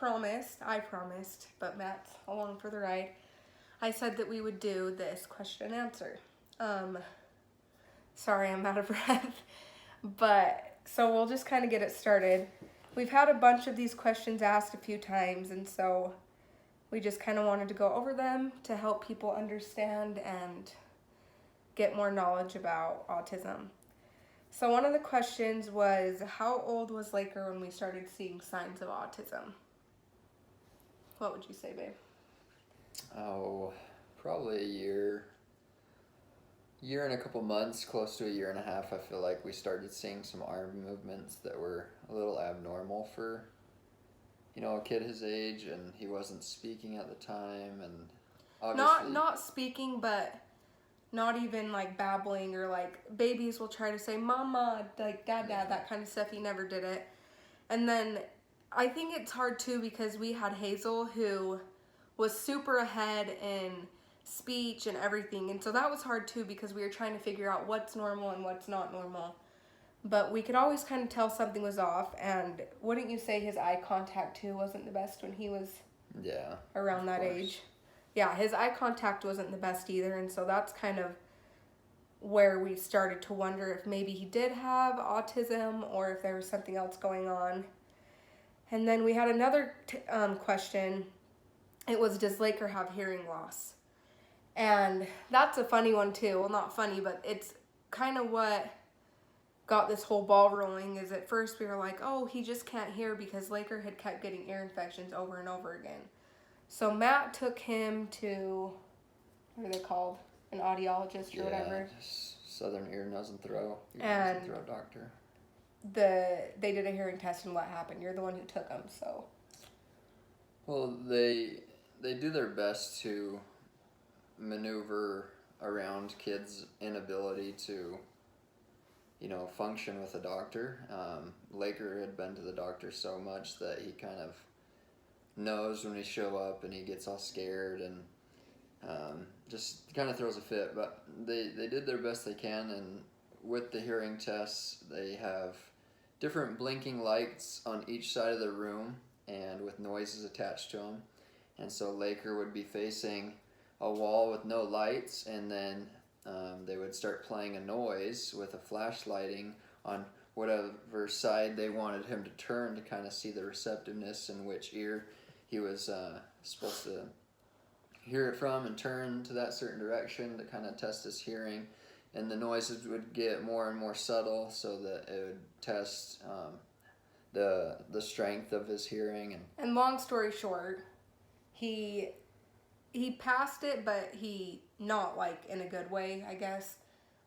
I promised, but Matt's along for the ride. I said that we would do this question and answer. Sorry, I'm out of breath. But, so we'll just kind of get it started. We've had a bunch of these questions asked a few times, and so we just kind of wanted to go over them to help people understand and get more knowledge about autism. So one of the questions was, how old was Laker when we started seeing signs of autism? What would you say, babe? Oh, probably a year and a couple months, close to a year and a half. I feel like we started seeing some arm movements that were a little abnormal for, a kid his age, and he wasn't speaking at the time, and obviously Not speaking, but not even like babbling, or like babies will try to say mama, like dad, that kind of stuff. He never did it. And then I think it's hard too because we had Hazel, who was super ahead in speech and everything, and so that was hard too because we were trying to figure out what's normal and what's not normal. But we could always kind of tell something was off. And wouldn't you say his eye contact too wasn't the best when he was around that age? Yeah, his eye contact wasn't the best either, and so that's kind of where we started to wonder if maybe he did have autism or if there was something else going on. And then we had another question. It was, does Laker have hearing loss? And that's a funny one too. Well, not funny, but it's kind of what got this whole ball rolling. Is at first we were like, oh, he just can't hear because Laker had kept getting ear infections over and over again. So Matt took him to, what are they called? An audiologist or whatever. Southern ear, nose, and throat. And nose and throat doctor. They did a hearing test, and what happened? You're the one who took him, so. Well, they do their best to maneuver around kids' inability to, function with a doctor. Laker had been to the doctor so much that he kind of knows when we show up, and he gets all scared and just kind of throws a fit. But they did their best they can, and with the hearing tests, they have different blinking lights on each side of the room and with noises attached to them. And so Laker would be facing a wall with no lights, and then they would start playing a noise with a flashlighting on whatever side they wanted him to turn to kind of see the receptiveness in which ear he was supposed to hear it from, and turn to that certain direction to kind of test his hearing. And the noises would get more and more subtle so that it would test the strength of his hearing. And long story short, he passed it, but he not like in a good way, I guess.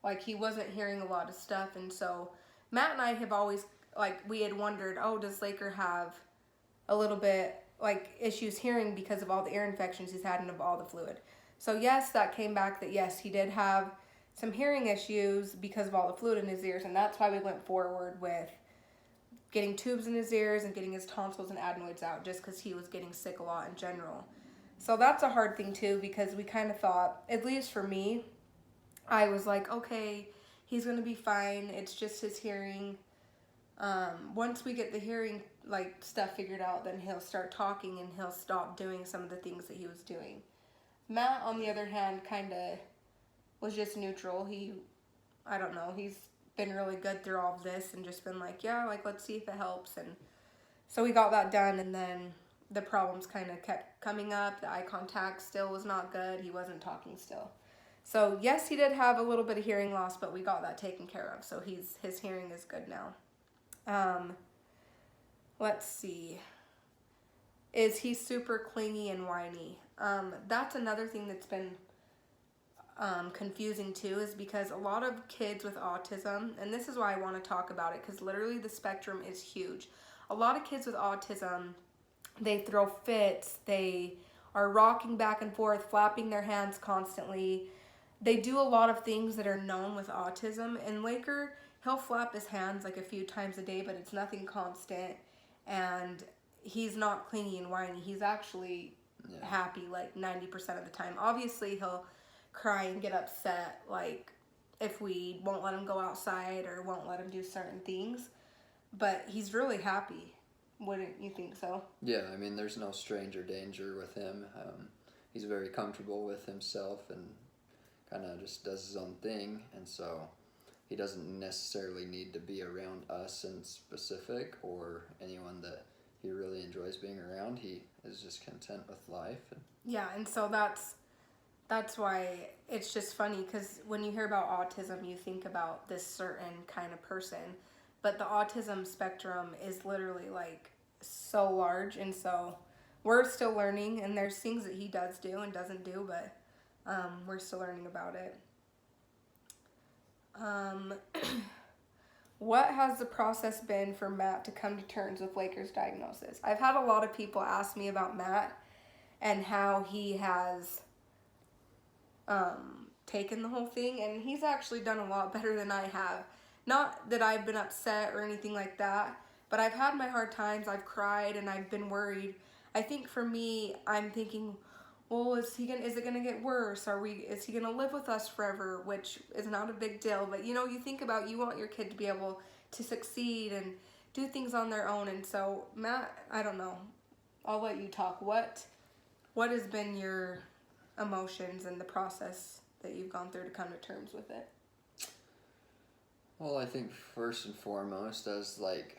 Like he wasn't hearing a lot of stuff, and so Matt and I have always, like, we had wondered, oh, does Laker have a little bit like issues hearing because of all the ear infections he's had and of all the fluid? So yes, that came back that yes, he did have some hearing issues because of all the fluid in his ears, and that's why we went forward with getting tubes in his ears and getting his tonsils and adenoids out, just because he was getting sick a lot in general. So that's a hard thing too, because we kind of thought, at least for me, I was like, okay, he's going to be fine. It's just his hearing. Once we get the hearing like stuff figured out, then he'll start talking and he'll stop doing some of the things that he was doing. Matt, on the other hand, kind of was just neutral. I don't know, he's been really good through all of this and just been like, yeah, like, let's see if it helps. And so we got that done, and then the problems kind of kept coming up. The eye contact still was not good. He wasn't talking still. So yes, he did have a little bit of hearing loss, but we got that taken care of. So his hearing is good now. Let's see. Is he super clingy and whiny? That's another thing that's been confusing too, is because a lot of kids with autism, and this is why I want to talk about it, because literally the spectrum is huge. A lot of kids with autism, they throw fits, they are rocking back and forth, flapping their hands constantly. They do a lot of things that are known with autism. And Laker, he'll flap his hands like a few times a day, but it's nothing constant. And he's not clingy and whiny. He's actually happy like 90% of the time. Obviously, he'll cry and get upset, like if we won't let him go outside or won't let him do certain things. But he's really happy Wouldn't you think so? Yeah, I mean, there's no stranger danger with him. He's very comfortable with himself and kind of just does his own thing, and so he doesn't necessarily need to be around us in specific or anyone that he really enjoys being around. He is just content with life. Yeah, and so that's why it's just funny, because when you hear about autism, you think about this certain kind of person, but the autism spectrum is literally like so large, and so we're still learning, and there's things that he does do and doesn't do, but we're still learning about it. What has the process been for Matt to come to terms with Lakers' diagnosis? I've had a lot of people ask me about Matt and how he has taken the whole thing, and he's actually done a lot better than I have. Not that I've been upset or anything like that, but I've had my hard times. I've cried and I've been worried. I think for me, I'm thinking, well, is it gonna get worse? Is he gonna live with us forever? Which is not a big deal, but you think about, you want your kid to be able to succeed and do things on their own. And so Matt, I don't know. I'll let you talk. What has been your emotions and the process that you've gone through to come to terms with it? Well, I think first and foremost, as like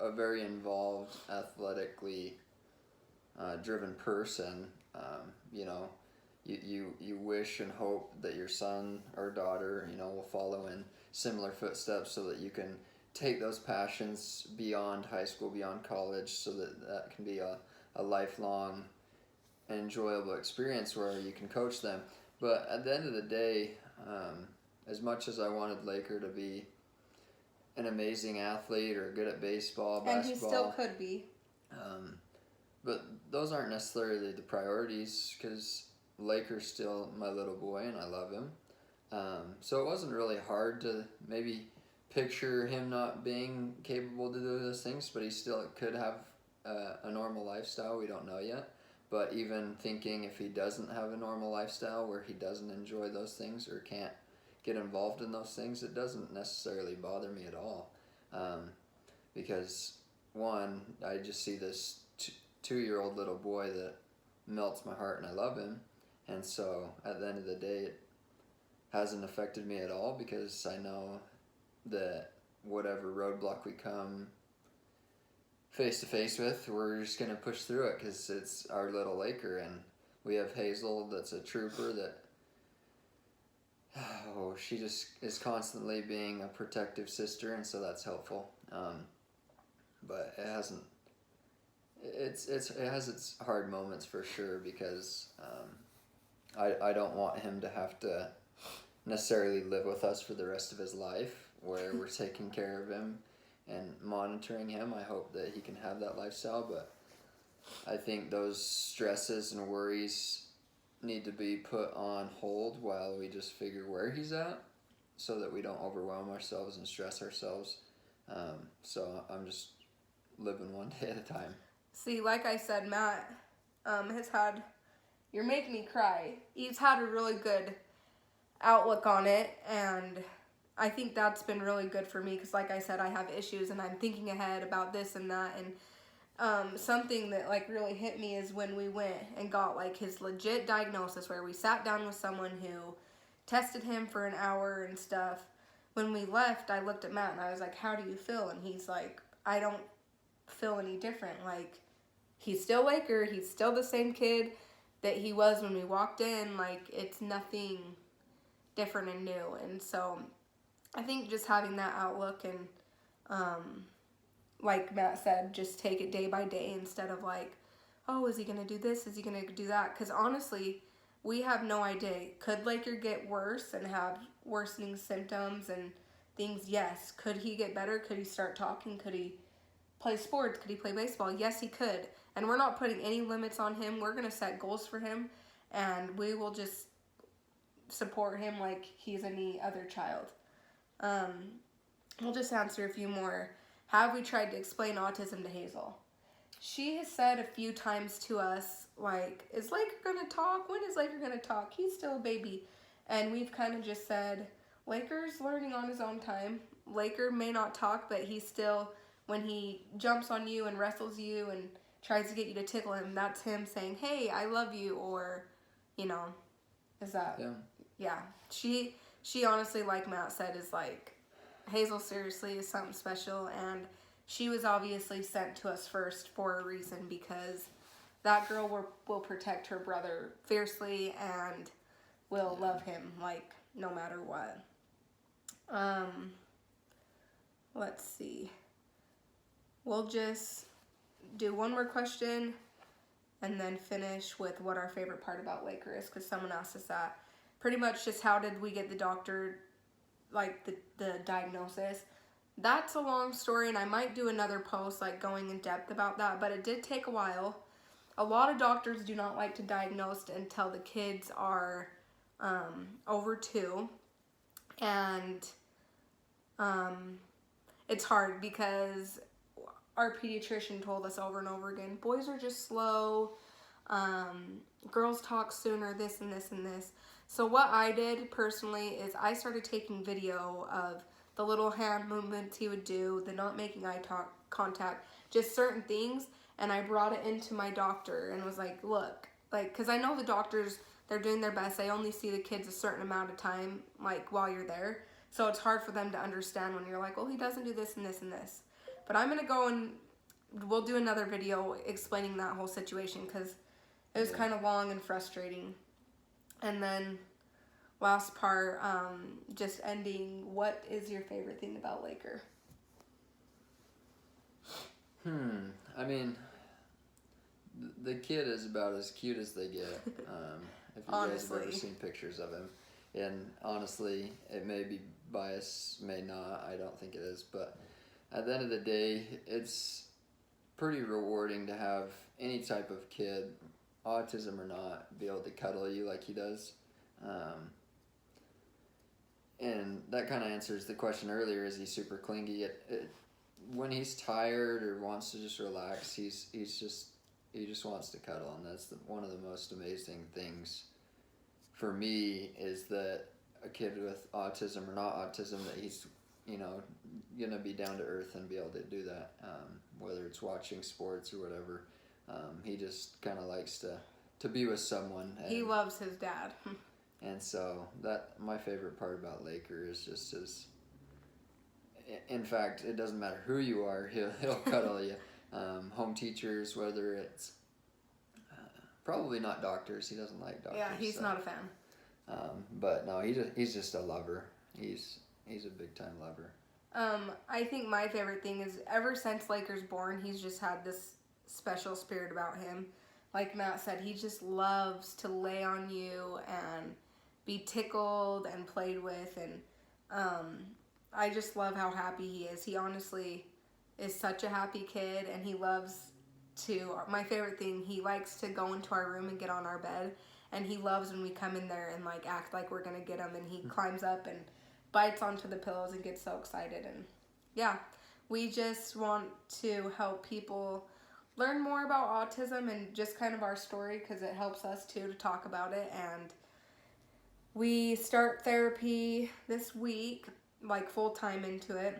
a very involved, athletically driven person, you wish and hope that your son or daughter, will follow in similar footsteps so that you can take those passions beyond high school, beyond college, so that can be a lifelong enjoyable experience where you can coach them. But at the end of the day, as much as I wanted Laker to be an amazing athlete or good at baseball, basketball, and he still could be, but those aren't necessarily the priorities, because Laker's still my little boy and I love him. So it wasn't really hard to maybe picture him not being capable to do those things, but he still could have a normal lifestyle. We don't know yet. But even thinking, if he doesn't have a normal lifestyle where he doesn't enjoy those things or can't get involved in those things, it doesn't necessarily bother me at all. Because, one, I just see this 2-year-old little boy that melts my heart and I love him. And so at the end of the day, it hasn't affected me at all, because I know that whatever roadblock we come face to face with, we're just going to push through it, because it's our little Laker. And we have Hazel, that's a trooper, that she just is constantly being a protective sister, and so that's helpful. But it hasn't. It has its hard moments for sure, because I don't want him to have to necessarily live with us for the rest of his life, where we're taking care of him and monitoring him. I hope that he can have that lifestyle, but I think those stresses and worries need to be put on hold while we just figure where he's at, so that we don't overwhelm ourselves and stress ourselves. So I'm just living one day at a time. See, like I said, Matt has had, you're making me cry. He's had a really good outlook on it, and I think that's been really good for me, because like I said, I have issues and I'm thinking ahead about this and that. And something that like really hit me is when we went and got like his legit diagnosis, where we sat down with someone who tested him for an hour and stuff. When we left, I looked at Matt and I was like, how do you feel? And he's like, I don't feel any different. Like, he's still Laker, he's still the same kid that he was when we walked in. Like, it's nothing different and new. And so I think just having that outlook and like Matt said, just take it day by day, instead of like, oh, is he going to do this? Is he going to do that? Because honestly, we have no idea. Could Laker get worse and have worsening symptoms and things? Yes. Could he get better? Could he start talking? Could he play sports? Could he play baseball? Yes, he could. And we're not putting any limits on him. We're going to set goals for him, and we will just support him like he's any other child. We'll just answer a few more. Have we tried to explain autism to Hazel? She has said a few times to us, like, is Laker going to talk? When is Laker going to talk? He's still a baby. And we've kind of just said, Laker's learning on his own time. Laker may not talk, but he's still when he jumps on you and wrestles you and tries to get you to tickle him, that's him saying, hey, I love you, or, you know, is that, yeah. She honestly, like Matt said, is like, Hazel seriously is something special, and she was obviously sent to us first for a reason, because that girl will protect her brother fiercely and will love him, like, no matter what. Let's see. We'll just do one more question and then finish with what our favorite part about Laker is, because someone asked us that. Pretty much just how did we get the doctor, like the diagnosis. That's a long story, and I might do another post like going in depth about that, but it did take a while. A lot of doctors do not like to diagnose until the kids are over 2, and it's hard because our pediatrician told us over and over again, boys are just slow, girls talk sooner, this and this and this. So what I did personally is I started taking video of the little hand movements he would do, the not making eye contact, just certain things, and I brought it into my doctor and was like, look, like, because I know the doctors, they're doing their best. They only see the kids a certain amount of time, like, while you're there. So it's hard for them to understand when you're like, well, he doesn't do this and this and this. But I'm going to go and we'll do another video explaining that whole situation, because it was kind of long and frustrating. And then last part, just ending, what is your favorite thing about Laker? I mean, the kid is about as cute as they get. If you guys have ever seen pictures of him. And honestly, it may be biased, may not, I don't think it is, but at the end of the day, it's pretty rewarding to have any type of kid, autism or not, be able to cuddle you like he does. And that kind of answers the question earlier, is he super clingy? When he's tired or wants to just relax, he just wants to cuddle, and that's one of the most amazing things for me, is that a kid with autism or not autism, that he's, you know, gonna be down to earth and be able to do that, whether it's watching sports or whatever. He just kind of likes to be with someone. He loves his dad. And so that my favorite part about Laker is just his. In fact, it doesn't matter who you are, he'll cuddle you. Home teachers, whether it's probably not doctors. He doesn't like doctors. Yeah, he's not a fan. But no, he's just a lover. He's a big time lover. I think my favorite thing is ever since Laker's born, he's just had this special spirit about him. Like Matt said, he just loves to lay on you and be tickled and played with, and I just love how happy he is. He honestly is such a happy kid, and he loves to, my favorite thing, he likes to go into our room and get on our bed, and he loves when we come in there and like act like we're gonna get him, and he climbs up and bites onto the pillows and gets so excited. And yeah, we just want to help people learn more about autism and just kind of our story, because it helps us too to talk about it. And we start therapy this week, like full time into it,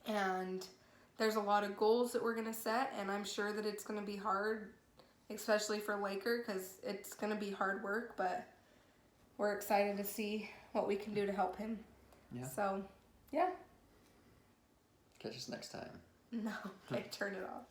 and there's a lot of goals that we're going to set, and I'm sure that it's going to be hard, especially for Laker, because it's going to be hard work, but we're excited to see what we can do to help him. Yeah. So, yeah. Catch us next time. No, okay, turn it off.